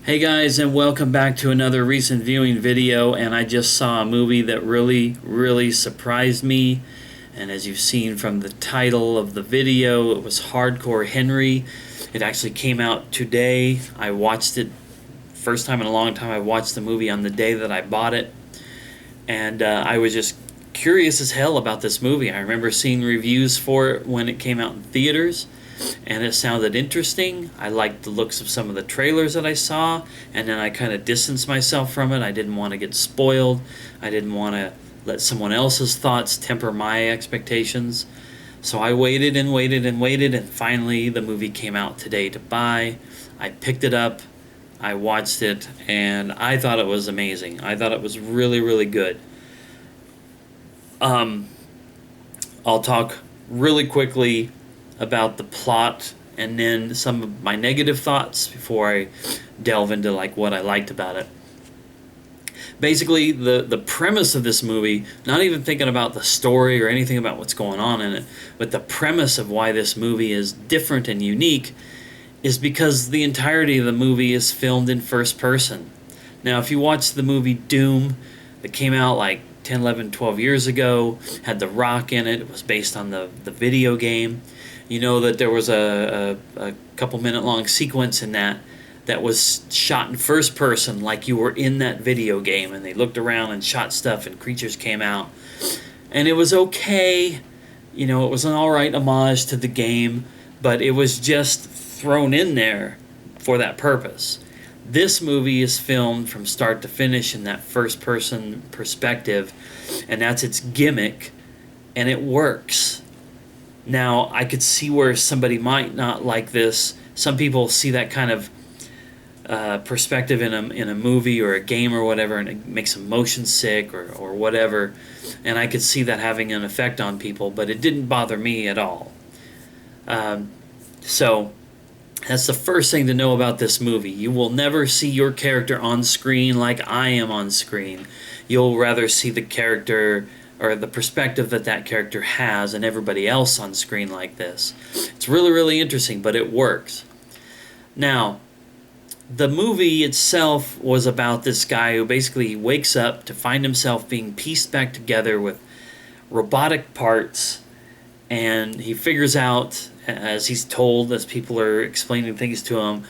Hey guys, and welcome back to another recent viewing video. And I just saw a movie that really surprised me. And as you've seen from the title of the video, it was Hardcore Henry. It actually came out today. I watched it first time in a long time. I watched the movie on the day that I bought it, and I was just curious as hell about this movie. I remember seeing reviews for it when it came out in theaters, and it sounded interesting. I liked the looks of some of the trailers that I saw, and then I kind of distanced myself from it. I didn't want to get spoiled. I didn't want to let someone else's thoughts temper my expectations. So I waited and waited and waited, and finally the movie came out today to buy. I picked it up, I watched it, and I thought it was amazing. I thought it was really good. Um, I'll talk really quickly about the plot and then some of my negative thoughts before I delve into like what I liked about it. Basically, the premise of this movie, not even thinking about the story or anything about what's going on in it, but the premise of why this movie is different and unique is because the entirety of the movie is filmed in first person. Now, if you watch the movie Doom that came out like 10, 11, 12 years ago, had The Rock in it, it was based on the video game, you know that there was a couple minute long sequence in that was shot in first person like you were in that video game, and they looked around and shot stuff and creatures came out. And it was okay, you know, it was an alright homage to the game, but it was just thrown in there for that purpose. This movie is filmed from start to finish in that first person perspective, and that's its gimmick, and it works. Now, I could see where somebody might not like this. Some people see that kind of perspective in a movie or a game or whatever, and it makes them motion sick or whatever, and I could see that having an effect on people, but it didn't bother me at all. So that's the first thing to know about this movie. You will never see your character on screen like I am on screen. You'll rather see the character or the perspective that character has and everybody else on screen like this. It's really interesting, but it works. Now, the movie itself was about this guy who basically wakes up to find himself being pieced back together with robotic parts, and he figures out, as he's told, as people are explaining things to him,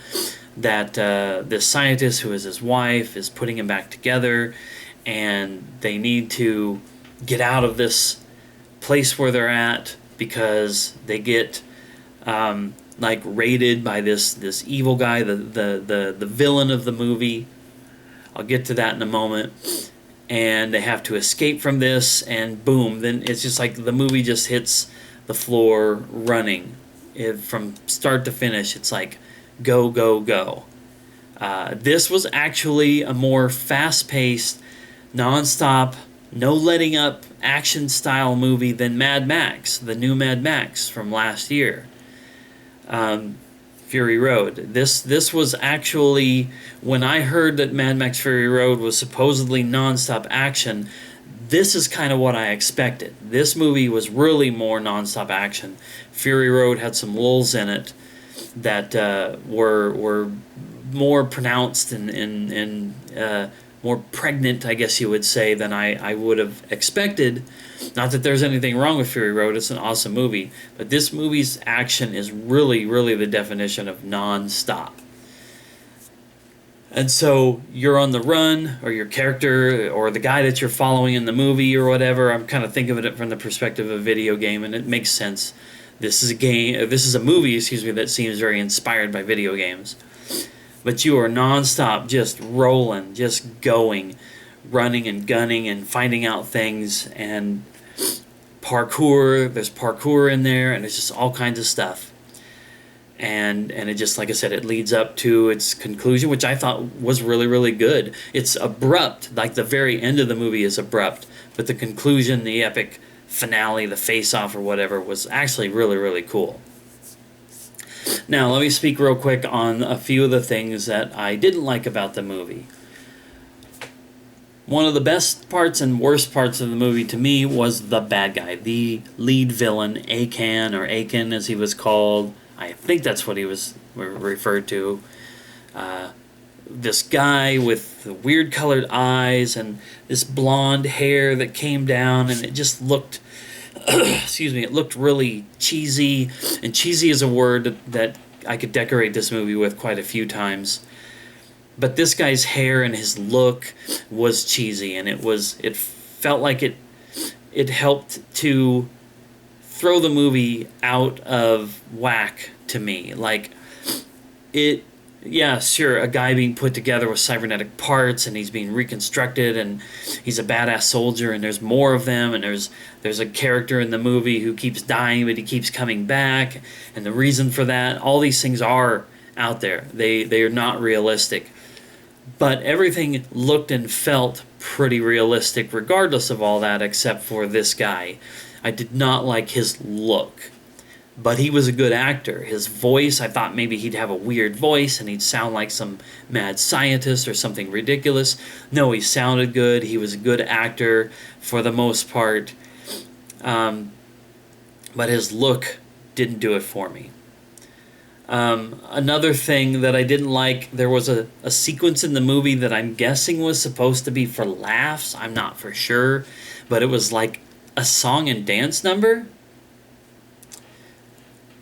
that this scientist who is his wife is putting him back together, and they need to get out of this place where they're at because they get like raided by this evil guy, the villain of the movie. I'll get to that in a moment. And they have to escape from this, and boom, then it's just like the movie just hits the floor running. From start to finish, it's like go. This was actually a more fast-paced, non-stop, no letting up action style movie than Mad Max, the new Mad Max from last year. Fury Road. This was actually, when I heard that Mad Max Fury Road was supposedly non-stop action, this is kind of what I expected. This movie was really more non-stop action. Fury Road had some lulls in it that were more pronounced and more pregnant, I guess you would say, than I would have expected. Not that there's anything wrong with Fury Road, it's an awesome movie, but this movie's action is really the definition of non-stop. And so you're on the run, or your character, or the guy that you're following in the movie or whatever. I'm kind of thinking of it from the perspective of a video game, and it makes sense. This is a movie, that seems very inspired by video games. But you are non-stop, just rolling, just going, running and gunning and finding out things, and parkour. There's parkour in there, and it's just all kinds of stuff. And it just, like I said, it leads up to its conclusion, which I thought was really good. It's abrupt, like the very end of the movie is abrupt, but the conclusion, the epic finale, the face-off or whatever, was actually really cool. Now, let me speak real quick on a few of the things that I didn't like about the movie. One of the best parts and worst parts of the movie to me was the bad guy, the lead villain, Akan, or Akin as he was called. I think that's what he was referred to. this guy with the weird colored eyes and this blonde hair that came down, and it just looked excuse me, it looked really cheesy, and cheesy is a word that I could decorate this movie with quite a few times. But this guy's hair and his look was cheesy, and it felt like it helped to throw the movie out of whack to me. Like, it, yeah, sure, a guy being put together with cybernetic parts, and he's being reconstructed, and he's a badass soldier, and there's more of them, and there's a character in the movie who keeps dying, but he keeps coming back, and the reason for that, all these things are out there. They are not realistic. But everything looked and felt pretty realistic regardless of all that, except for this guy. I did not like his look. But he was a good actor. His voice, I thought maybe he'd have a weird voice and he'd sound like some mad scientist or something ridiculous. No, he sounded good. He was a good actor for the most part. But his look didn't do it for me. Another thing that I didn't like, there was a sequence in the movie that I'm guessing was supposed to be for laughs. I'm not for sure. But it was like a song and dance number.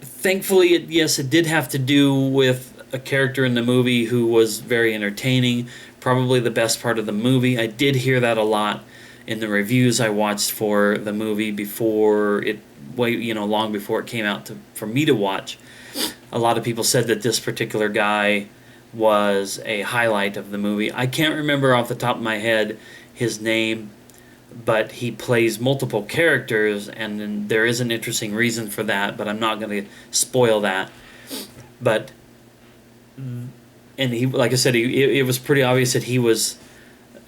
Thankfully, it did have to do with a character in the movie who was very entertaining, probably the best part of the movie. I did hear that a lot in the reviews I watched for the movie long before it came out for me to watch. A lot of people said that this particular guy was a highlight of the movie. I can't remember off the top of my head his name, but he plays multiple characters, and there is an interesting reason for that, but I'm not going to spoil that. But, and he, like I said, it was pretty obvious that he was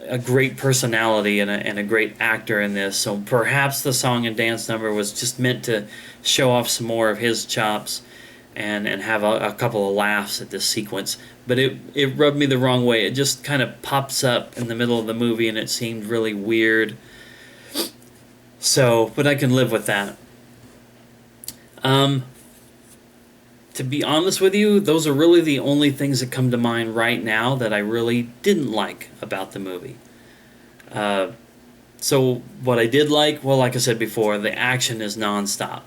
a great personality and a great actor in this, so perhaps the song and dance number was just meant to show off some more of his chops and have a couple of laughs at this sequence. But it rubbed me the wrong way. It just kind of pops up in the middle of the movie, and it seemed really weird. So, but I can live with that. To be honest with you, those are really the only things that come to mind right now that I really didn't like about the movie. So what I did like, well, like I said before, the action is nonstop.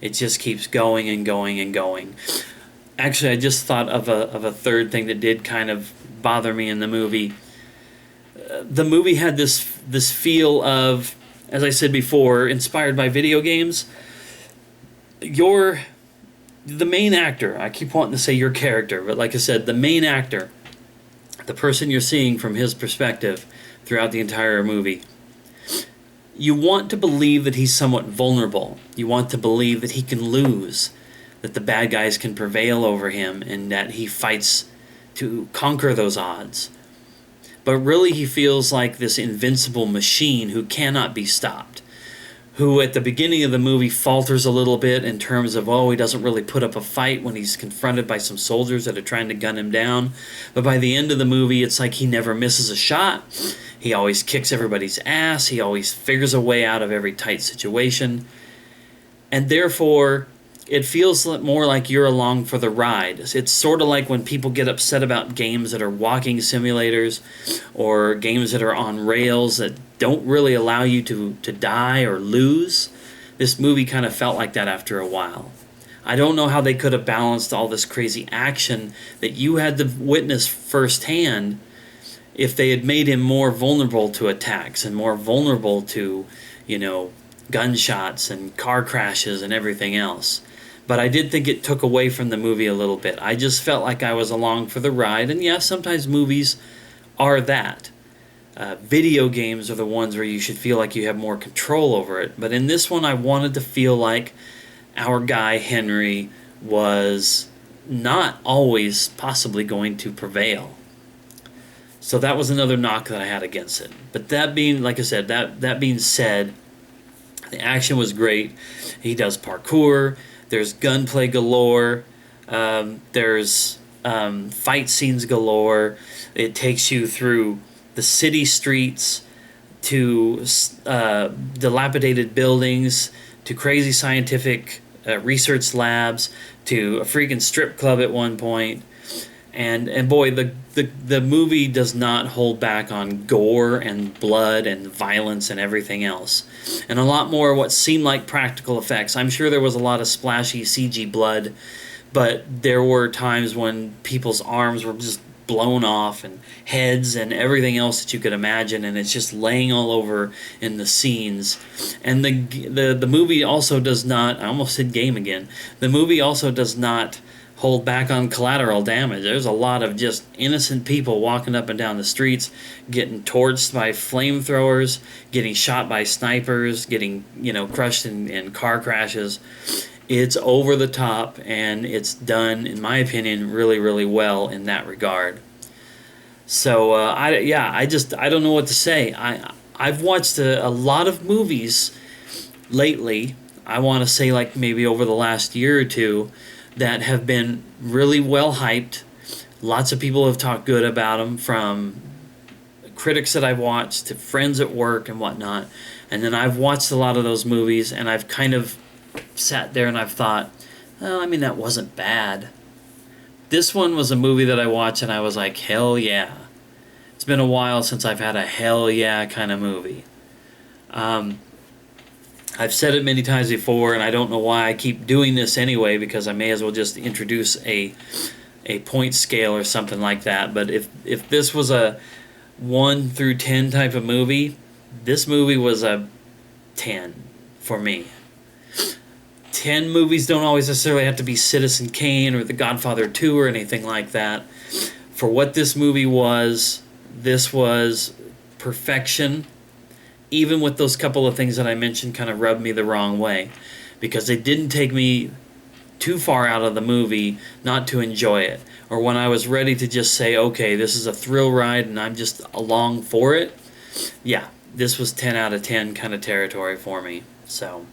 It just keeps going and going and going. Actually, I just thought of a third thing that did kind of bother me in the movie. The movie had this feel of, as I said before, inspired by video games. The main actor, I keep wanting to say your character, but like I said, the main actor, the person you're seeing from his perspective throughout the entire movie, you want to believe that he's somewhat vulnerable. You want to believe that he can lose, that the bad guys can prevail over him, and that he fights to conquer those odds. But really he feels like this invincible machine who cannot be stopped, who at the beginning of the movie falters a little bit in terms of, he doesn't really put up a fight when he's confronted by some soldiers that are trying to gun him down. But by the end of the movie, it's like he never misses a shot. He always kicks everybody's ass. He always figures a way out of every tight situation. And therefore, it feels more like you're along for the ride. It's sort of like when people get upset about games that are walking simulators or games that are on rails that don't really allow you to die or lose. This movie kind of felt like that after a while. I don't know how they could have balanced all this crazy action that you had to witness firsthand if they had made him more vulnerable to attacks and more vulnerable to, gunshots and car crashes and everything else. But I did think it took away from the movie a little bit. I just felt like I was along for the ride. And yeah, sometimes movies are that. Video games are the ones where you should feel like you have more control over it. But in this one, I wanted to feel like our guy, Henry, was not always possibly going to prevail. So that was another knock that I had against it. But that being, like I said, that being said, the action was great. He does parkour. There's gunplay galore. There's fight scenes galore. It takes you through the city streets to dilapidated buildings to crazy scientific research labs to a freaking strip club at one point. And boy, the movie does not hold back on gore and blood and violence and everything else, and a lot more what seemed like practical effects. I'm sure there was a lot of splashy CG blood, but there were times when people's arms were just blown off and heads and everything else that you could imagine, and it's just laying all over in the scenes. And the movie also does not, I almost said game again, the movie also does not hold back on collateral damage. There's a lot of just innocent people walking up and down the streets, getting torched by flamethrowers, getting shot by snipers, getting, crushed in car crashes. It's over the top, and it's done, in my opinion, really, really well in that regard. So I don't know what to say. I've watched a lot of movies lately. I want to say like maybe over the last year or two that have been really well hyped. Lots of people have talked good about them, from critics that I've watched to friends at work and whatnot. And then I've watched a lot of those movies, and I've kind of sat there and I've thought, well, I mean, that wasn't bad. This one was a movie that I watched and I was like, hell yeah. It's been a while since I've had a hell yeah kind of movie. I've said it many times before, and I don't know why I keep doing this anyway, because I may as well just introduce a point scale or something like that. But if this was a 1 through 10 type of movie, this movie was a 10 for me. 10 movies don't always necessarily have to be Citizen Kane or The Godfather 2 or anything like that. For what this movie was, this was perfection. Even with those couple of things that I mentioned kind of rubbed me the wrong way, because it didn't take me too far out of the movie not to enjoy it, or when I was ready to just say, okay, this is a thrill ride and I'm just along for it. Yeah, this was 10 out of 10 kind of territory for me. So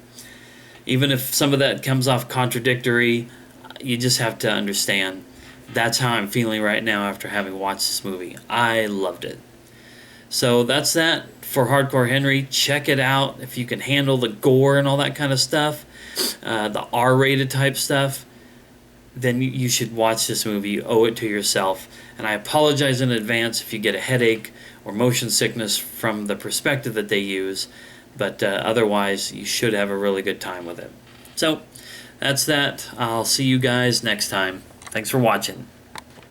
even if some of that comes off contradictory, you just have to understand that's how I'm feeling right now after having watched this movie. I loved it. So that's that for Hardcore Henry. Check it out if you can handle the gore and all that kind of stuff, the R-rated type stuff. Then you should watch this movie. You owe it to yourself. And I apologize in advance if you get a headache or motion sickness from the perspective that they use. But otherwise, you should have a really good time with it. So that's that. I'll see you guys next time. Thanks for watching.